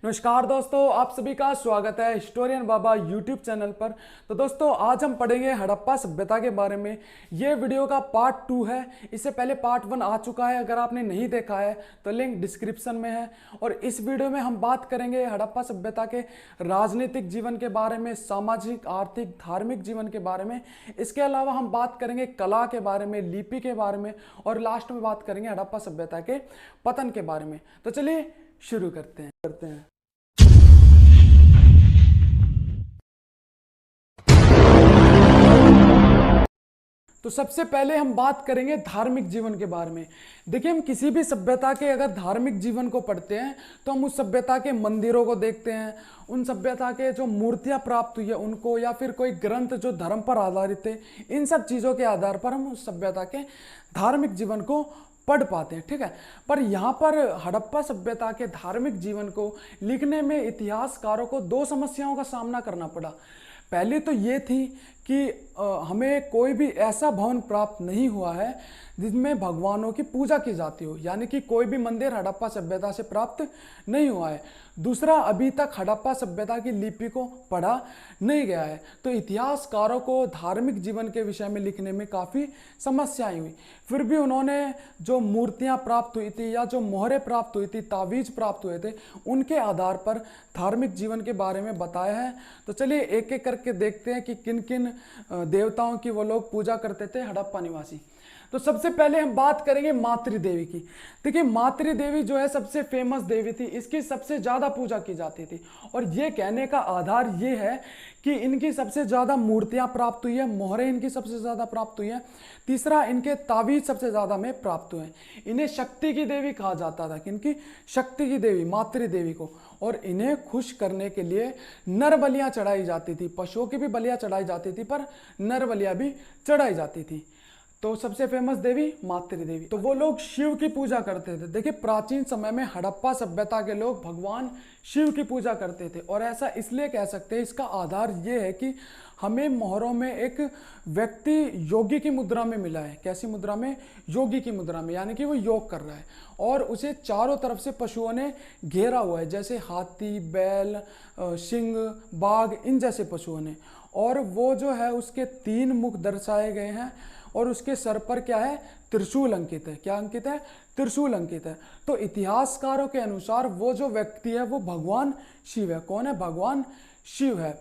नमस्कार दोस्तों, आप सभी का स्वागत है हिस्टोरियन बाबा यूट्यूब चैनल पर। तो दोस्तों आज हम पढ़ेंगे हड़प्पा सभ्यता के बारे में। ये वीडियो का पार्ट 2 है। इससे पहले पार्ट 1 आ चुका है, अगर आपने नहीं देखा है तो लिंक डिस्क्रिप्शन में है। और इस वीडियो में हम बात करेंगे हड़प्पा सभ्यता के राजनीतिक जीवन के बारे में, सामाजिक, आर्थिक, धार्मिक जीवन के बारे में। इसके अलावा हम बात करेंगे कला के बारे में, लिपि के बारे में, और लास्ट में बात करेंगे हड़प्पा सभ्यता के पतन के बारे में। तो चलिए शुरू करते हैं। तो सबसे पहले हम बात करेंगे धार्मिक जीवन के बारे में। देखिए, हम किसी भी सभ्यता के अगर धार्मिक जीवन को पढ़ते हैं तो हम उस सभ्यता के मंदिरों को देखते हैं, उन सभ्यता के जो मूर्तियां प्राप्त हुई है उनको, या फिर कोई ग्रंथ जो धर्म पर आधारित है, इन सब चीज़ों के आधार पर हम उस सभ्यता के धार्मिक जीवन को पढ़ पाते हैं। ठीक है, पर यहाँ पर हड़प्पा सभ्यता के धार्मिक जीवन को लिखने में इतिहासकारों को दो समस्याओं का सामना करना पड़ा। पहली तो ये थी कि हमें कोई भी ऐसा भवन प्राप्त नहीं हुआ है जिसमें भगवानों की पूजा की जाती हो, यानी कि कोई भी मंदिर हड़प्पा सभ्यता से प्राप्त नहीं हुआ है। दूसरा, अभी तक हड़प्पा सभ्यता की लिपि को पढ़ा नहीं गया है। तो इतिहासकारों को धार्मिक जीवन के विषय में लिखने में काफ़ी समस्याएं हुई। फिर भी उन्होंने जो मूर्तियां प्राप्त हुई थी या जो मोहरें प्राप्त हुई थी, तावीज प्राप्त हुए थे, उनके आधार पर धार्मिक जीवन के बारे में बताया है। तो चलिए एक एक करके देखते हैं कि किन किन देवताओं की वो लोग पूजा करते थे हड़प्पा निवासी। तो सबसे पहले हम बात करेंगे मातृदेवी की। देखिए, मातृदेवी जो है सबसे फेमस देवी थी, इसकी सबसे ज़्यादा पूजा की जाती थी। और ये कहने का आधार ये है कि इनकी सबसे ज़्यादा मूर्तियाँ प्राप्त हुई है, मोहरें इनकी सबसे ज़्यादा प्राप्त हुई है। तीसरा, इनके तावीज सबसे ज़्यादा में प्राप्त हुए हैं। इन्हें शक्ति की देवी कहा जाता था, किनकी? शक्ति की देवी, मातृदेवी को। और इन्हें खुश करने के लिए नर बलियाँ चढ़ाई जाती थी, पशुओं की भी बलियाँ चढ़ाई जाती थी, पर नर बलियाँ भी चढ़ाई जाती थी। तो सबसे फेमस देवी मातृदेवी। तो वो लोग शिव की पूजा करते थे। देखिए, प्राचीन समय में हड़प्पा सभ्यता के लोग भगवान शिव की पूजा करते थे। और ऐसा इसलिए कह सकते हैं, इसका आधार ये है कि हमें मोहरों में एक व्यक्ति योगी की मुद्रा में मिला है। कैसी मुद्रा में? योगी की मुद्रा में, यानी कि वो योग कर रहा है और उसे चारों तरफ से पशुओं ने घेरा हुआ है, जैसे हाथी, बैल, सिंह, बाघ, इन जैसे पशुओं ने। और वो जो है उसके 3 मुख दर्शाए गए हैं और उसके सर पर क्या है? त्रिशूल अंकित है। क्या अंकित है? त्रिशूल अंकित है। तो इतिहासकारों के अनुसार वो जो व्यक्ति है वो भगवान शिव है। कौन है? भगवान शिव है।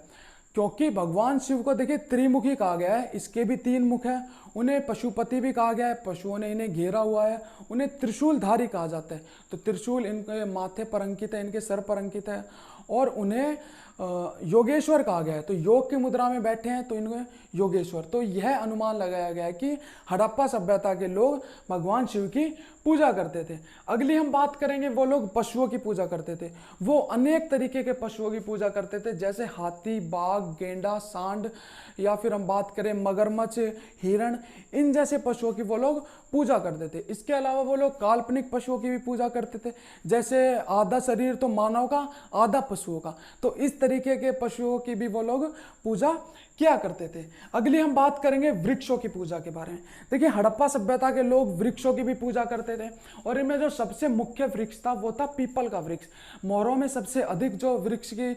क्योंकि भगवान शिव को देखिए त्रिमुखी कहा गया है, इसके भी 3 मुख है। उन्हें पशुपति भी कहा गया है, पशुओं ने इन्हें घेरा हुआ है। उन्हें त्रिशूलधारी कहा जाता है। तो त्रिशूल इनके माथे पर अंकित है, इनके सर पर अंकित है। और उन्हें योगेश्वर कहा गया है। तो योग की मुद्रा में बैठे हैं तो इन्हें योगेश्वर। तो यह अनुमान लगाया गया है कि हड़प्पा सभ्यता के लोग भगवान शिव की पूजा करते थे। अगली हम बात करेंगे, वो लोग पशुओं की पूजा करते थे। वो अनेक तरीके के पशुओं की पूजा करते थे, जैसे हाथी, बाघ, गेंडा, सांड, या फिर हम बात करें मगरमच्छ, हिरण, इन जैसे पशुओं की वो लोग पूजा करते थे। इसके अलावा वो लोग काल्पनिक पशुओं की भी पूजा करते थे, जैसे आधा शरीर तो मानव का, आधा पशुओं का। तो इस तरीके के पशुओं की भी वो लोग पूजा किया करते थे। अगली हम बात करेंगे वृक्षों की पूजा के बारे में। देखिए, हड़प्पा सभ्यता के लोग वृक्षों की भी पूजा करते थे और इनमें जो सबसे मुख्य वृक्ष था वो था पीपल का वृक्ष। मोहरों में सबसे अधिक जो वृक्ष की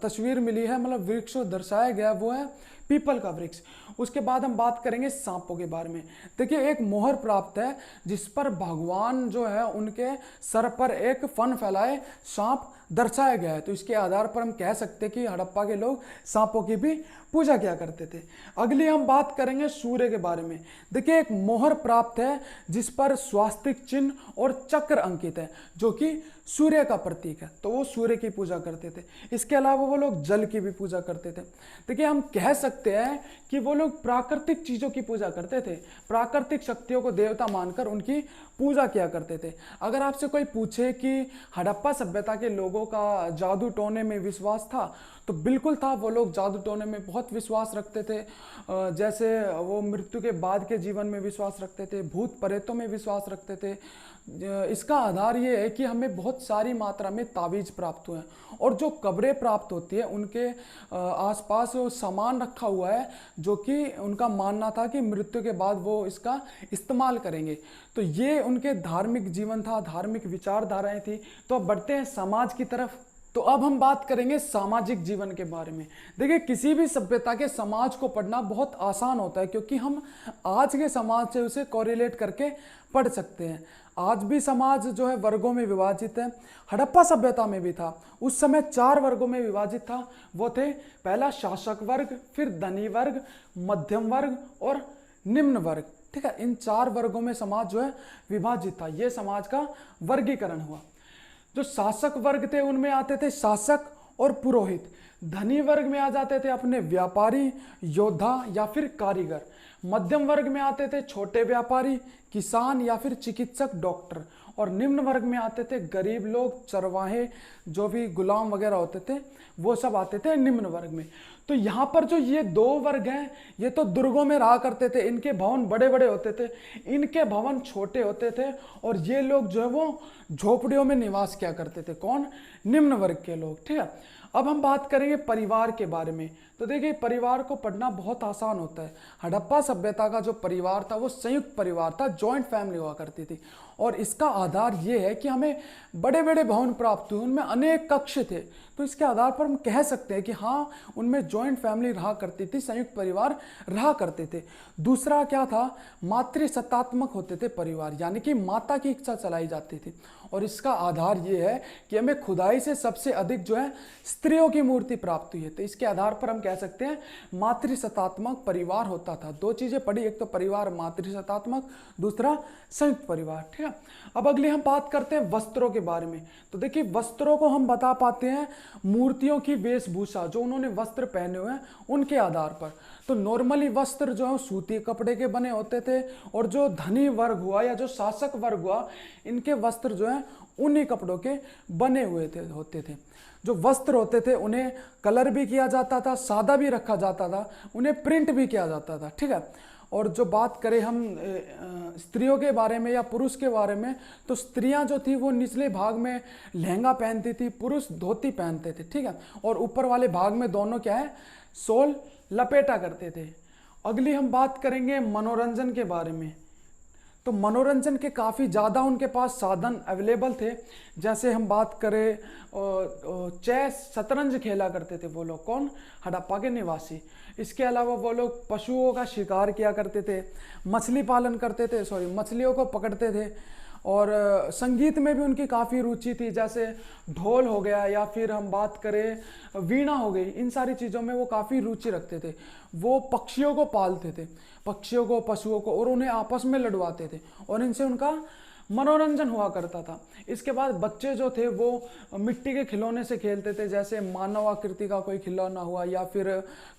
तस्वीर मिली है, मतलब वृक्ष दर्शाया गया, वो है पीपल का वृक्ष। उसके बाद हम बात करेंगे सांपों के बारे में। देखिए, एक मोहर प्राप्त है जिस पर भगवान जो है उनके सर पर एक फन फैलाए सांप दर्शाया गया है। तो इसके आधार पर हम कह सकते हैं कि हड़प्पा के लोग सांपों की भी पूजा किया करते थे। अगली हम बात करेंगे सूर्य के बारे में। देखिए, एक मोहर प्राप्त है जिस पर स्वास्तिक चिन्ह और चक्र अंकित है, जो कि सूर्य का प्रतीक है। तो वो सूर्य की पूजा करते थे। इसके अलावा वो लोग जल की भी पूजा करते थे। देखिए, हम कह सकते हैं कि वो लोग प्राकृतिक चीज़ों की पूजा करते थे, प्राकृतिक शक्तियों को देवता मानकर उनकी पूजा किया करते थे। अगर आपसे कोई पूछे कि हड़प्पा सभ्यता के लोगों का जादू टोने में विश्वास था, तो बिल्कुल था। वो लोग जादू टोने में बहुत विश्वास रखते थे। जैसे वो मृत्यु के बाद के जीवन में विश्वास रखते थे, भूत प्रेतों में विश्वास रखते थे। इसका आधार ये है कि हमें बहुत सारी मात्रा में तावीज प्राप्त हुए हैं और जो कब्रें प्राप्त होती है उनके आसपास वो सामान रखा हुआ है जो कि उनका मानना था कि मृत्यु के बाद वो इसका इस्तेमाल करेंगे। तो ये उनके धार्मिक जीवन था, धार्मिक विचारधाराएं थी। तो अब बढ़ते हैं समाज की तरफ। तो अब हम बात करेंगे सामाजिक जीवन के बारे में। देखिए, किसी भी सभ्यता के समाज को पढ़ना बहुत आसान होता है क्योंकि हम आज के समाज से उसे कोरिलेट करके पढ़ सकते हैं। आज भी समाज जो है वर्गों में विभाजित है। हड़प्पा सभ्यता में भी था। उस समय 4 वर्गों में विभाजित था। वो थे, पहला शासक वर्ग, फिर धनी वर्ग, मध्यम वर्ग और निम्न वर्ग। ठीक है, इन 4 वर्गों में समाज जो है विभाजित था। ये समाज का वर्गीकरण हुआ। जो शासक वर्ग थे उनमें आते थे शासक और पुरोहित। धनी वर्ग में आ जाते थे अपने व्यापारी, योद्धा या फिर कारीगर। मध्यम वर्ग में आते थे छोटे व्यापारी, किसान या फिर चिकित्सक, डॉक्टर। और निम्न वर्ग में आते थे गरीब लोग, चरवाहे, जो भी गुलाम वगैरह होते थे, वो सब आते थे निम्न वर्ग में। तो यहाँ पर जो ये 2 वर्ग हैं, ये तो दुर्गों में रहा करते थे। इनके भवन बड़े बड़े होते थे, इनके भवन छोटे होते थे। और ये लोग जो है वो झोपड़ियों में निवास किया करते थे। कौन? निम्न वर्ग के लोग। ठीक है, अब हम बात करेंगे परिवार के बारे में। तो देखिए, परिवार को पढ़ना बहुत आसान होता है। हड़प्पा सभ्यता का जो परिवार था वो संयुक्त परिवार था, जॉइंट फैमिली हुआ करती थी। और इसका आधार ये है कि हमें बड़े बड़े भवन प्राप्त हुए, उनमें अनेक कक्ष थे। तो इसके आधार पर हम कह सकते हैं कि हाँ, उनमें जॉइंट फैमिली रहा करती थी, संयुक्त परिवार रहा करते थे। दूसरा क्या था? मातृसत्तात्मक होते थे परिवार, यानी कि माता की इच्छा चलाई जाती थी। और इसका आधार ये है कि हमें खुदाई से सबसे अधिक जो है स्त्रियों की मूर्ति प्राप्त हुई है। तो इसके आधार पर हम कह सकते हैं मातृसत्तात्मक परिवार होता था। 2 चीजें पढ़ी, एक तो परिवार मातृसत्तात्मक, दूसरा संयुक्त परिवार। ठीक है, अब अगली हम बात करते हैं वस्त्रों के बारे में। तो देखिए, वस्त्रों को हम बता पाते हैं मूर्तियों की वेशभूषा, जो उन्होंने वस्त्र पहने हुए हैं उनके आधार पर। तो नॉर्मली वस्त्र जो है सूती कपड़े के बने होते थे। और जो धनी वर्ग हुआ या जो शासक वर्ग हुआ, इनके वस्त्र जो है उन्हीं कपड़ों के बने हुए होते थे। जो वस्त्र होते थे उन्हें कलर भी किया जाता था, सादा भी रखा जाता था, उन्हें प्रिंट भी किया जाता था। ठीक है, और जो बात करें हम स्त्रियों के बारे में या पुरुष के बारे में, तो स्त्रियां जो थी वो निचले भाग में लहंगा पहनती थी, पुरुष धोती पहनते थे। ठीक है, और ऊपर वाले भाग में दोनों क्या है, शॉल लपेटा करते थे। अगली हम बात करेंगे मनोरंजन के बारे में। तो मनोरंजन के काफ़ी ज़्यादा उनके पास साधन अवेलेबल थे। जैसे हम बात करें चेस, शतरंज खेला करते थे वो लोग। कौन? हड़प्पा के निवासी। इसके अलावा वो लोग पशुओं का शिकार किया करते थे, मछली पालन करते थे, मछलियों को पकड़ते थे। और संगीत में भी उनकी काफ़ी रुचि थी, जैसे ढोल हो गया या फिर हम बात करें वीणा हो गई। इन सारी चीज़ों में वो काफ़ी रुचि रखते थे। वो पक्षियों को पालते थे, पक्षियों को, पशुओं को, और उन्हें आपस में लड़वाते थे और इनसे उनका मनोरंजन हुआ करता था। इसके बाद बच्चे जो थे वो मिट्टी के खिलौने से खेलते थे, जैसे मानव आकृति का कोई खिलौना हुआ या फिर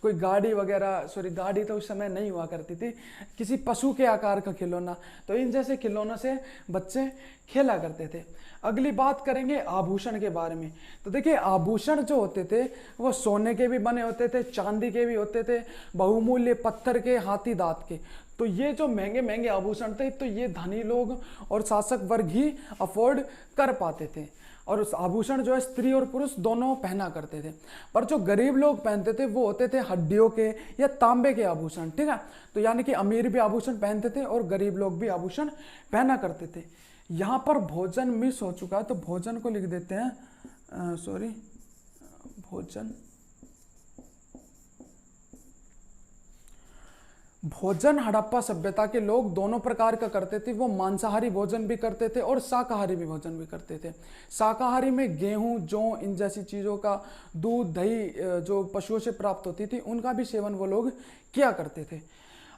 कोई गाड़ी वगैरह, गाड़ी तो उस समय नहीं हुआ करती थी, किसी पशु के आकार का खिलौना। तो इन जैसे खिलौनों से बच्चे खेला करते थे। अगली बात करेंगे आभूषण के बारे में। तो देखिए, आभूषण जो होते थे वो सोने के भी बने होते थे, चांदी के भी होते थे, बहुमूल्य पत्थर के, हाथी दांत के। तो ये जो महंगे महंगे आभूषण थे, तो ये धनी लोग और शासक वर्ग ही अफोर्ड कर पाते थे। और उस आभूषण जो है स्त्री और पुरुष दोनों पहना करते थे। पर जो गरीब लोग पहनते थे वो होते थे हड्डियों के या तांबे के आभूषण। ठीक है, तो यानी कि अमीर भी आभूषण पहनते थे और गरीब लोग भी आभूषण पहना करते थे। यहाँ पर भोजन मिस हो चुका है, तो भोजन को लिख देते हैं, भोजन हड़प्पा सभ्यता के लोग दोनों प्रकार का करते थे। वो मांसाहारी भोजन भी करते थे और शाकाहारी भी भोजन भी करते थे। शाकाहारी में गेहूं, जौ, इन जैसी चीज़ों का, दूध, दही जो पशुओं से प्राप्त होती थी, उनका भी सेवन वो लोग किया करते थे।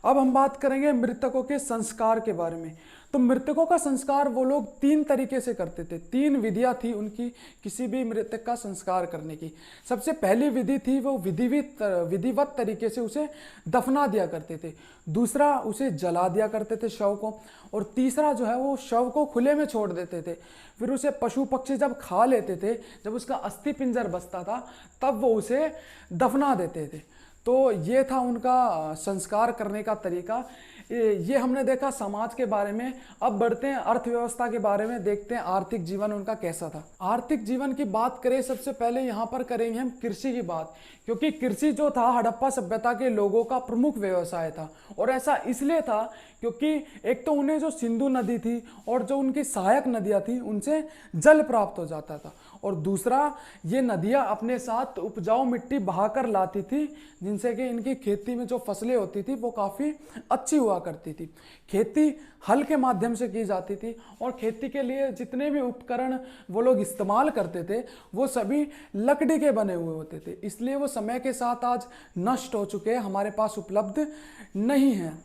अब हम बात करेंगे मृतकों के संस्कार के बारे में। तो मृतकों का संस्कार वो लोग 3 तरीके से करते थे। 3 विधियां थी उनकी किसी भी मृतक का संस्कार करने की। सबसे पहली विधि थी वो विधिवत तरीके से उसे दफना दिया करते थे। दूसरा, उसे जला दिया करते थे शव को। और तीसरा जो है वो शव को खुले में छोड़ देते थे। फिर उसे पशु पक्षी जब खा लेते थे, जब उसका अस्थि पिंजर बचता था, तब वो उसे दफना देते थे। तो ये था उनका संस्कार करने का तरीका। ये हमने देखा समाज के बारे में। अब बढ़ते हैं अर्थव्यवस्था के बारे में, देखते हैं आर्थिक जीवन उनका कैसा था। आर्थिक जीवन की बात करें, सबसे पहले यहाँ पर करेंगे हम कृषि की बात, क्योंकि कृषि जो था हड़प्पा सभ्यता के लोगों का प्रमुख व्यवसाय था। और ऐसा इसलिए था क्योंकि एक तो उन्हें जो सिंधु नदी थी और जो उनकी सहायक नदियां थी उनसे जल प्राप्त हो जाता था, और दूसरा ये नदियां अपने साथ उपजाऊ मिट्टी बहाकर लाती थी, जिनसे कि इनकी खेती में जो फसलें होती थी वो काफ़ी अच्छी हुआ करती थी। खेती हल के माध्यम से की जाती थी, और खेती के लिए जितने भी उपकरण वो लोग इस्तेमाल करते थे वो सभी लकड़ी के बने हुए होते थे, इसलिए वो समय के साथ आज नष्ट हो चुके हैं, हमारे पास उपलब्ध नहीं है।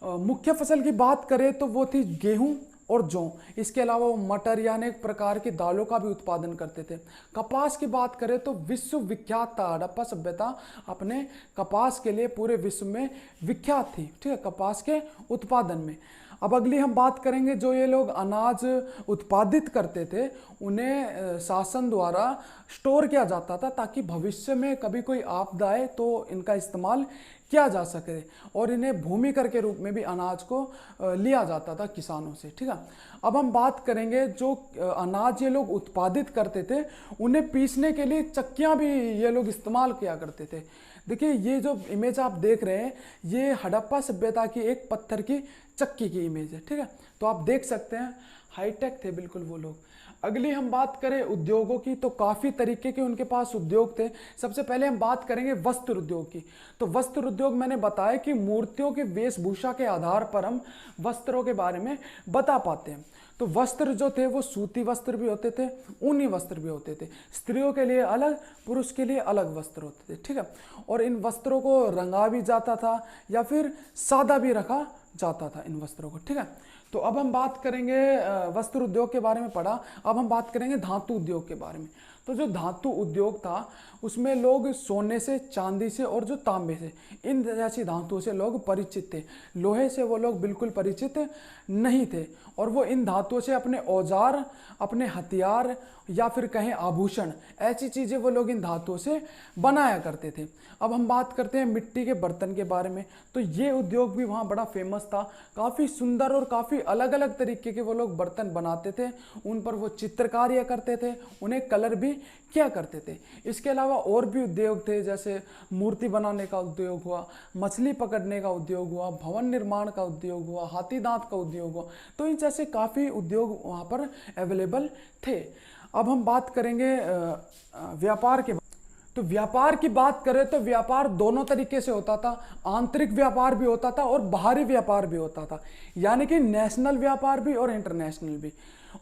मुख्य फसल की बात करें तो वो थी गेहूं और जौ। इसके अलावा वो मटर या अनेक प्रकार की दालों का भी उत्पादन करते थे। कपास की बात करें तो विश्व विख्यात था, हड़प्पा सभ्यता अपने कपास के लिए पूरे विश्व में विख्यात थी, ठीक है, कपास के उत्पादन में। अब अगली हम बात करेंगे, जो ये लोग अनाज उत्पादित करते थे उन्हें शासन द्वारा स्टोर किया जाता था, ताकि भविष्य में कभी कोई आपदा आए तो इनका इस्तेमाल किया जा सके, और इन्हें भूमि कर के रूप में भी अनाज को लिया जाता था किसानों से, ठीक है। अब हम बात करेंगे, जो अनाज ये लोग उत्पादित करते थे उन्हें पीसने के लिए चक्कियां भी ये लोग इस्तेमाल किया करते थे। देखिए ये जो इमेज आप देख रहे हैं ये हड़प्पा सभ्यता की एक पत्थर की चक्की की इमेज है, ठीक है। तो आप देख सकते हैं हाईटेक थे बिल्कुल वो लोग। अगली हम बात करें उद्योगों की, तो काफ़ी तरीके के उनके पास उद्योग थे। सबसे पहले हम बात करेंगे वस्त्र उद्योग की। तो वस्त्र उद्योग मैंने बताया कि मूर्तियों के वेशभूषा के आधार पर हम वस्त्रों के बारे में बता पाते हैं। तो वस्त्र जो थे वो सूती वस्त्र भी होते थे, ऊनी वस्त्र भी होते थे, स्त्रियों के लिए अलग, पुरुष के लिए अलग वस्त्र होते थे, ठीक है। और इन वस्त्रों को रंगा भी जाता था या फिर सादा भी रखा जाता था इन वस्त्रों को, ठीक है। तो अब हम बात करेंगे वस्त्र उद्योग के बारे में पढ़ा, अब हम बात करेंगे धातु उद्योग के बारे में। तो जो धातु उद्योग था उसमें लोग सोने से, चांदी से और जो तांबे से, इन जैसी धातुओं से लोग परिचित थे। लोहे से वो लोग बिल्कुल परिचित नहीं थे, और वो इन धातुओं से अपने औजार, अपने हथियार या फिर कहें आभूषण, ऐसी चीज़ें वो लोग इन धातुओं से बनाया करते थे। अब हम बात करते हैं मिट्टी के बर्तन के बारे में। तो ये उद्योग भी वहाँ बड़ा फेमस था, काफ़ी सुंदर और काफ़ी अलग अलग तरीके के वो लोग बर्तन बनाते थे, उन पर वो चित्रकार्य करते थे, उन्हें कलर भी किया करते थे। इसके अलावा और भी उद्योग थे, जैसे मूर्ति बनाने का उद्योग हुआ, मछली पकड़ने का उद्योग हुआ, भवन निर्माण का उद्योग हुआ, हाथी दांत का उद्योग हुआ। तो इन जैसे काफ़ी उद्योग वहाँ पर अवेलेबल थे। अब हम बात करेंगे व्यापार के। तो व्यापार की बात करें तो व्यापार दोनों तरीके से होता था, आंतरिक व्यापार भी होता था और बाहरी व्यापार भी होता था, यानी कि नेशनल व्यापार भी और इंटरनेशनल भी।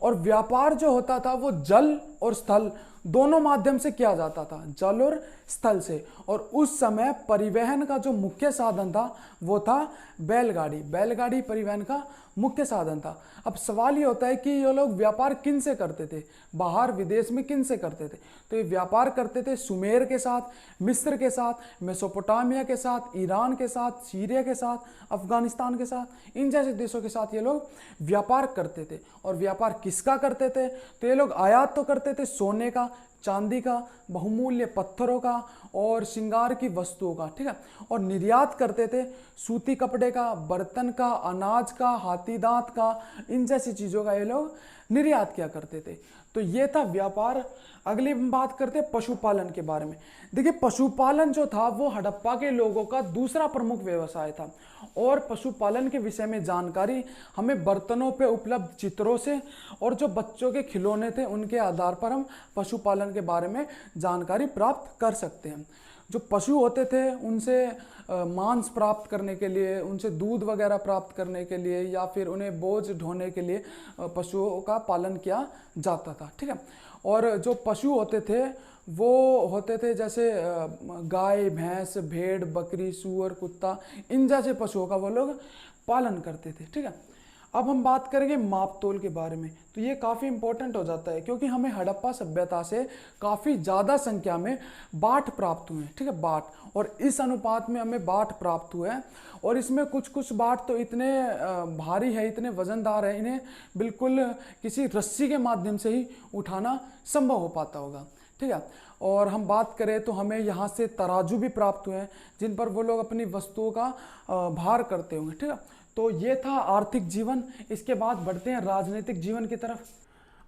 और व्यापार जो होता था वो जल और स्थल दोनों माध्यम से किया जाता था, जल और स्थल से। और उस समय परिवहन का जो मुख्य साधन था वो था बैलगाड़ी। बैलगाड़ी परिवहन का मुख्य साधन था। अब सवाल ये होता है कि ये लोग व्यापार किन से करते थे, बाहर विदेश में किन से करते थे। तो ये व्यापार करते थे सुमेर के साथ, मिस्र के साथ, मेसोपोटामिया के साथ, ईरान के साथ, सीरिया के साथ, अफगानिस्तान के साथ, इन जैसे देशों के साथ ये लोग व्यापार करते थे। और व्यापार किसका करते थे, तो ये लोग आयात तो करते थे सोने का, चांदी का, बहुमूल्य पत्थरों का और श्रृंगार की वस्तुओं का, ठीक है। और निर्यात करते थे सूती कपड़े का, बर्तन का, अनाज का, हाथी दांत का, इन जैसी चीज़ों का ये लोग निर्यात किया करते थे। तो ये था व्यापार। अगली हम बात करते हैं पशुपालन के बारे में। देखिए पशुपालन जो था वो हड़प्पा के लोगों का दूसरा प्रमुख व्यवसाय था। और पशुपालन के विषय में जानकारी हमें बर्तनों पे उपलब्ध चित्रों से और जो बच्चों के खिलौने थे उनके आधार पर हम पशुपालन के बारे में जानकारी प्राप्त कर सकते हैं। जो पशु होते थे उनसे मांस प्राप्त करने के लिए, उनसे दूध वगैरह प्राप्त करने के लिए या फिर उन्हें बोझ ढोने के लिए पशुओं का पालन किया जाता था, ठीक है। और जो पशु होते थे वो होते थे जैसे गाय, भैंस, भेड़, बकरी, सूअर, कुत्ता, इन जैसे पशुओं का वो लोग पालन करते थे, ठीक है। अब हम बात करेंगे माप तोल के बारे में। तो ये काफ़ी इंपॉर्टेंट हो जाता है क्योंकि हमें हड़प्पा सभ्यता से काफ़ी ज़्यादा संख्या में बाट प्राप्त हुए हैं, ठीक है, बाट। और इस अनुपात में हमें बाट प्राप्त हुए हैं और इसमें कुछ कुछ बाट तो इतने भारी है, इतने वजनदार है, इन्हें बिल्कुल किसी रस्सी के माध्यम से ही उठाना संभव हो पाता होगा, ठीक है। और हम बात करें तो हमें यहाँ से तराजू भी प्राप्त हुए हैं जिन पर वो लोग अपनी वस्तुओं का भार करते होंगे, ठीक है। तो ये था आर्थिक जीवन। इसके बाद बढ़ते हैं राजनीतिक जीवन की तरफ।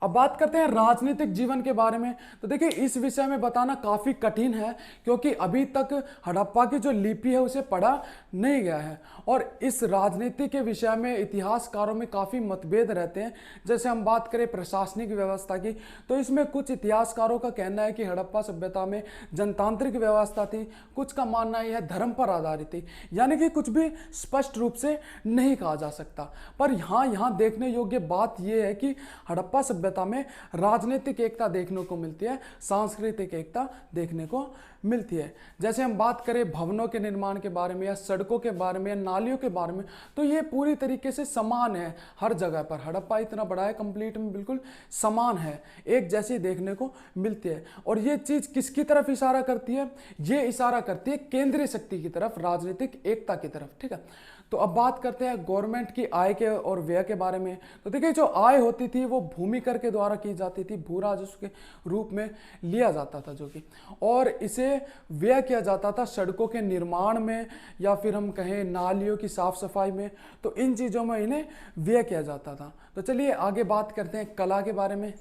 अब बात करते हैं राजनीतिक जीवन के बारे में। तो देखिए इस विषय में बताना काफ़ी कठिन है, क्योंकि अभी तक हड़प्पा की जो लिपि है उसे पढ़ा नहीं गया है, और इस राजनीति के विषय में इतिहासकारों में काफ़ी मतभेद रहते हैं। जैसे हम बात करें प्रशासनिक व्यवस्था की, तो इसमें कुछ इतिहासकारों का कहना है कि हड़प्पा सभ्यता में जनतांत्रिक व्यवस्था थी, कुछ का मानना यह है धर्म पर आधारित थी। यानी कि कुछ भी स्पष्ट रूप से नहीं कहा जा सकता। पर यहाँ देखने योग्य बात यह है कि हड़प्पा सभ्यता में राजनीतिक एकता देखने को मिलती है, सांस्कृतिक एकता देखने को मिलती है। जैसे हम बात करें भवनों के निर्माण के बारे में, या सड़कों के बारे में, या नालियों के बारे में, तो ये पूरी तरीके से समान है हर जगह पर। हड़प्पा इतना बड़ा है, कंप्लीट में बिल्कुल समान है, एक जैसी देखने को मिलती है। और ये चीज़ किसकी तरफ इशारा करती है? ये इशारा करती है केंद्रीय शक्ति की तरफ, राजनीतिक एकता की तरफ। ठीक है, तो अब बात करते हैं गवर्नमेंट की आय के और व्यय के बारे में। तो देखिए जो आय होती थी वो भूमि कर के द्वारा की जाती थी, भू राजस्व के रूप में लिया जाता था जो कि, और इसे व्यय किया जाता था सड़कों के निर्माण में, या फिर हम कहें नालियों की साफ सफाई में। तो इन चीज़ों में इन्हें व्यय किया जाता था। तो चलिए आगे बात करते हैं कला के बारे में।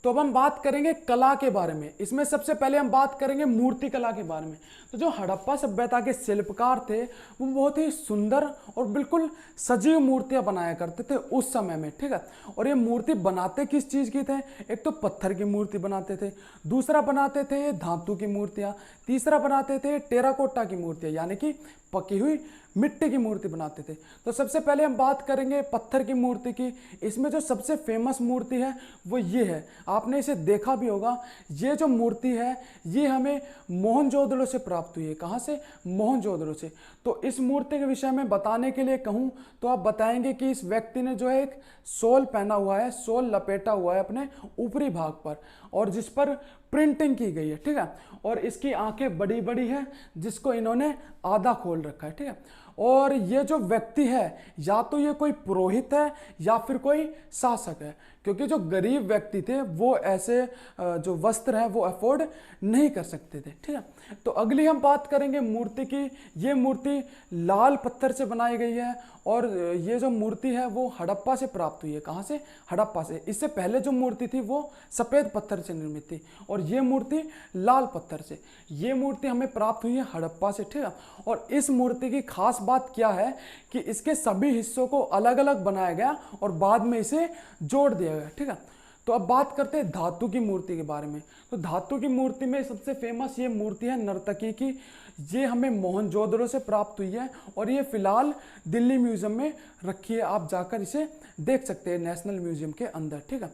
तो अब हम बात करेंगे कला के बारे में। इसमें सबसे पहले हम बात करेंगे मूर्ति कला के बारे में। तो जो हड़प्पा सभ्यता के शिल्पकार थे वो बहुत ही सुंदर और बिल्कुल सजीव मूर्तियां बनाया करते थे उस समय में। ठीक है, और ये मूर्ति बनाते किस चीज़ की थे? एक तो पत्थर की मूर्ति बनाते थे, दूसरा बनाते थे धातु की मूर्तियाँ, तीसरा बनाते थे टेराकोटा की मूर्तियाँ, यानी कि पकी हुई मिट्टी की मूर्ति बनाते थे। तो सबसे पहले हम बात करेंगे पत्थर की मूर्ति की। इसमें जो सबसे फेमस मूर्ति है वो ये है, आपने इसे देखा भी होगा। ये जो मूर्ति है ये हमें मोहनजोदड़ो से प्राप्त हुई है। कहाँ से? मोहनजोदड़ो से। तो इस मूर्ति के विषय में बताने के लिए कहूँ तो आप बताएंगे कि इस व्यक्ति ने जो है एक शॉल पहना हुआ है, शॉल लपेटा हुआ है अपने ऊपरी भाग पर, और जिस पर प्रिंटिंग की गई है। ठीक है, और इसकी आंखें बड़ी बड़ी हैं जिसको इन्होंने आधा खोल रखा है। ठीक है, और ये जो व्यक्ति है या तो ये कोई पुरोहित है या फिर कोई शासक है, क्योंकि जो गरीब व्यक्ति थे वो ऐसे जो वस्त्र हैं वो अफोर्ड नहीं कर सकते थे। ठीक है, तो अगली हम बात करेंगे मूर्ति की। ये मूर्ति लाल पत्थर से बनाई गई है, और ये जो मूर्ति है वो हड़प्पा से प्राप्त हुई है। कहाँ से? हड़प्पा से। इससे पहले जो मूर्ति थी वो सफ़ेद पत्थर से निर्मित थी, और ये मूर्ति लाल पत्थर से। ये मूर्ति हमें प्राप्त हुई है हड़प्पा से। ठीक है, और इस मूर्ति की खास बात क्या है कि इसके सभी हिस्सों को अलग अलग बनाया गया और बाद में इसे जोड़ दिया गया। ठीक है, तो अब बात करते हैं धातु की मूर्ति के बारे में। तो धातु की मूर्ति में सबसे फेमस ये मूर्ति है नर्तकी की। ये हमें मोहनजोदड़ो से प्राप्त हुई है, और ये फिलहाल दिल्ली म्यूजियम में रखी है। आप जाकर इसे देख सकते हैं नेशनल म्यूजियम के अंदर। ठीक है,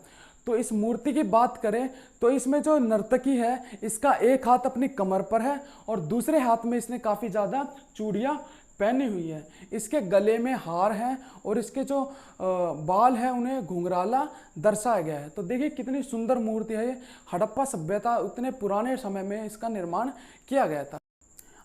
तो इस मूर्ति की बात करें तो इसमें जो नर्तकी है इसका एक हाथ अपनी कमर पर है, और दूसरे हाथ में इसने काफ़ी ज़्यादा चूड़ियाँ पहनी हुई है। इसके गले में हार है, और इसके जो बाल हैं उन्हें घुंघराला दर्शाया गया है। तो देखिए कितनी सुंदर मूर्ति है ये। हड़प्पा सभ्यता उतने पुराने समय में इसका निर्माण किया गया था।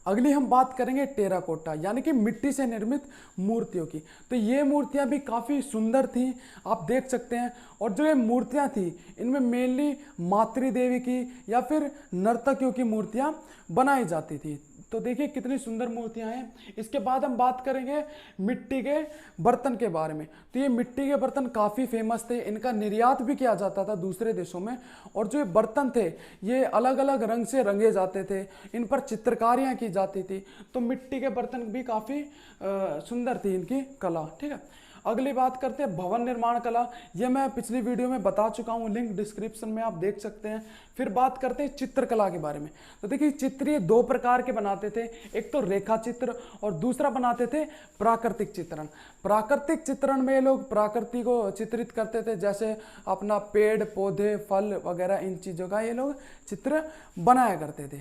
अगली हम बात करेंगे टेराकोटा, यानी कि मिट्टी से निर्मित मूर्तियों की। तो ये मूर्तियां भी काफ़ी सुंदर थी, आप देख सकते हैं। और जो ये मूर्तियां थी इनमें मेनली मातृ देवी की या फिर नर्तकियों की मूर्तियां बनाई जाती थी। तो देखिए कितनी सुंदर मूर्तियां हैं। इसके बाद हम बात करेंगे मिट्टी के बर्तन के बारे में। तो ये मिट्टी के बर्तन काफ़ी फेमस थे, इनका निर्यात भी किया जाता था दूसरे देशों में। और जो ये बर्तन थे ये अलग अलग रंग से रंगे जाते थे, इन पर चित्रकारियाँ की जाती थी। तो मिट्टी के बर्तन भी काफ़ी सुंदर थी इनकी कला। ठीक है, अगली बात करते हैं भवन निर्माण कला। ये मैं पिछली वीडियो में बता चुका हूँ, लिंक डिस्क्रिप्शन में आप देख सकते हैं। फिर बात करते हैं चित्रकला के बारे में। तो देखिए चित्र ये दो प्रकार के बनाते थे, एक तो रेखा चित्र और दूसरा बनाते थे प्राकृतिक चित्रण। प्राकृतिक चित्रण में ये लोग प्रकृति को चित्रित करते थे, जैसे अपना पेड़ पौधे फल वगैरह इन चीज़ों का ये लोग चित्र बनाया करते थे।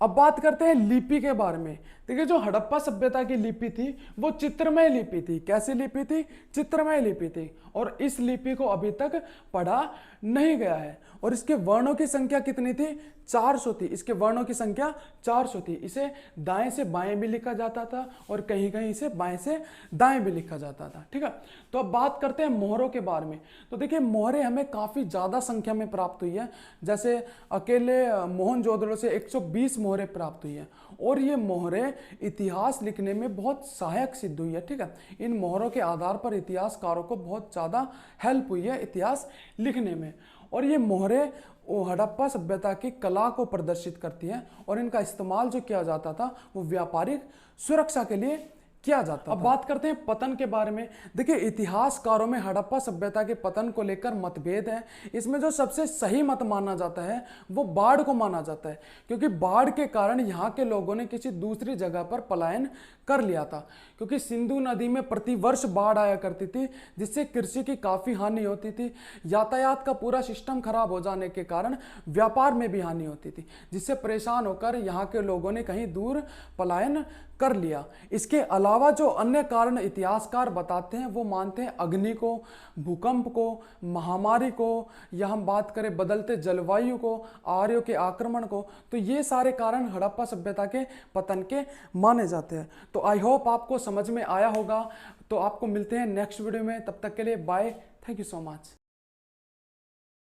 अब बात करते हैं लिपि के बारे में। देखिए जो हड़प्पा सभ्यता की लिपि थी वो चित्रमय लिपि थी। कैसी लिपि थी? चित्रमय लिपि थी। और इस लिपि को अभी तक पढ़ा नहीं गया है। और इसके वर्णों की संख्या कितनी थी? 400 थी। इसके वर्णों की संख्या 400 थी। इसे दाएं से बाएं भी लिखा जाता था और कहीं कहीं इसे बाएं से दाएं भी लिखा जाता था। ठीक है, तो अब बात करते हैं मोहरों के बारे में। तो देखिए मोहरें हमें काफ़ी ज़्यादा संख्या में प्राप्त हुई है। जैसे अकेले मोहनजोदड़ो से 120 मोहरें प्राप्त हुई हैं और ये मोहरें इतिहास लिखने में बहुत सहायक सिद्ध हुई है। ठीक है, इन मोहरों के आधार पर इतिहासकारों को बहुत ज़्यादा हेल्प हुई है इतिहास लिखने में। और ये मोहरें हड़प्पा सभ्यता की कला को प्रदर्शित करती हैं और इनका इस्तेमाल जो किया जाता था वो व्यापारिक सुरक्षा के लिए किया जाता। अब बात करते हैं पतन के बारे में। देखिए, इतिहासकारों में हड़प्पा सभ्यता के पतन को लेकर मतभेद है। इसमें जो सबसे सही मत माना जाता है वो बाढ़ को माना जाता है, क्योंकि बाढ़ के कारण यहाँ के लोगों ने किसी दूसरी जगह पर पलायन कर लिया था, क्योंकि सिंधु नदी में प्रतिवर्ष बाढ़ आया करती थी, जिससे कृषि की काफ़ी हानि होती थी। यातायात का पूरा सिस्टम खराब हो जाने के कारण व्यापार में भी हानि होती थी, जिससे परेशान होकर यहाँ के लोगों ने कहीं दूर पलायन कर लिया। इसके अलावा जो अन्य कारण इतिहासकार बताते हैं वो मानते हैं अग्नि को, भूकंप को, महामारी को, या हम बात करें बदलते जलवायु को, आर्यों के आक्रमण को। तो ये सारे कारण हड़प्पा सभ्यता के पतन के माने जाते हैं। तो आई होप आपको समझ में आया होगा। तो आपको मिलते हैं नेक्स्ट वीडियो में, तब तक के लिए bye, thank you so much.